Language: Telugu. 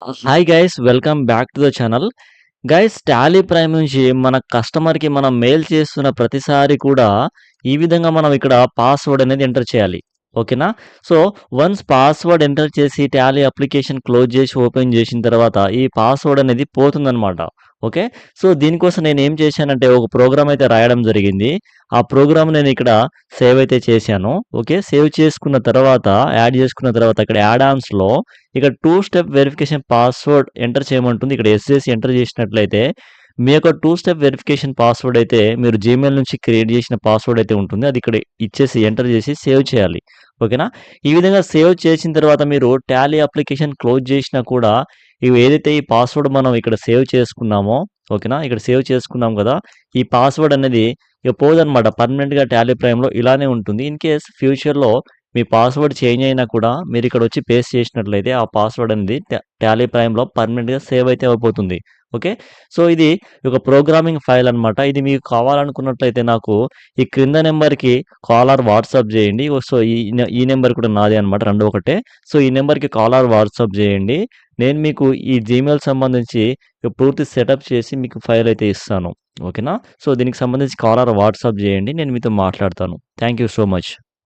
Hi guys welcome back to the channel. Guys Tally prime నుంచి మన కస్టమర్‌కి మనం మెయిల్ చేస్తున్న ప్రతిసారి కూడా ఈ విధంగా మనం ఇక్కడ పాస్వర్డ్ అనేది ఎంటర్ చేయాలి. ఓకేనా? సో, వన్స్ పాస్వర్డ్ ఎంటర్ చేసి టాలీ అప్లికేషన్ క్లోజ్ చేసి ఓపెన్ చేసిన తర్వాత ఈ పాస్వర్డ్ అనేది పోతుందనమాట. ఓకే. సో, దీనికోసం నేనేం చేశానంటే ఒక ప్రోగ్రామ్ అయితే రాయడం జరిగింది. ఆ ప్రోగ్రామ్ నేను ఇక్కడ సేవ్ అయితే చేశాను. ఓకే. సేవ్ చేసుకున్న తర్వాత యాడ్ చేసుకున్న తర్వాత ఇక్కడ యాడ్ ఆన్స్‌లో ఇక్కడ 2 స్టెప్ వెరిఫికేషన్ పాస్వర్డ్ ఎంటర్ చేయమంటుంది. ఇక్కడ యెస్ చేసి ఎంటర్ చేసినట్లయితే మీ యొక్క 2 స్టెప్ వెరిఫికేషన్ పాస్వర్డ్ అయితే మీరు జీమెయిల్ నుంచి క్రియేట్ చేసిన పాస్వర్డ్ అయితే ఉంటుంది. అది ఇక్కడ ఇచ్చేసి ఎంటర్ చేసి సేవ్ చేయాలి. ఓకేనా? ఈ విధంగా సేవ్ చేసిన తర్వాత మీరు టాలీ అప్లికేషన్ క్లోజ్ చేసినా కూడా ఇవి ఏదైతే ఈ పాస్వర్డ్ మనం ఇక్కడ సేవ్ చేసుకున్నామో ఓకేనా? ఇక్కడ సేవ్ చేసుకున్నాం కదా! ఈ పాస్వర్డ్ అనేది ఇక పోదనమాట. పర్మనెంట్‌గా టాలీ ప్రైమ్‌లో ఇలానే ఉంటుంది. ఇన్ కేస్ ఫ్యూచర్‌లో మీ పాస్వర్డ్ చేంజ్ అయినా కూడా మీరిక్కడొచ్చి పేస్ట్ చేసినట్లయితే ఆ పాస్వర్డ్ అనేది టాలీ ప్రైమ్‌లో పర్మనెంట్‌గా సేవ్ అయితే అయిపోతుంది. ఓకే. సో, ఇది ఒక ప్రోగ్రామింగ్ ఫైల్ అనమాట. ఇది మీకు కావాలనుకున్నట్లయితే నాకు ఈ క్రింద నెంబర్‌కి కాల్ ఆర్ వాట్సాప్ చేయండి. సో, ఈ నెంబర్ కూడా నాదే అనమాట. 2 ఒకటే. సో, ఈ నెంబర్‌కి కాల్ ఆర్ వాట్సాప్ చేయండి. నేను మీకు ఈ జీమెయిల్ సంబంధించి పూర్తి సెటప్ చేసి మీకు ఫైల్ అయితే ఇస్తాను. ఓకేనా? సో, దీనికి సంబంధించి కాల్ ఆర్ వాట్సాప్ చేయండి. నేను మీతో మాట్లాడతాను. Thank you so much.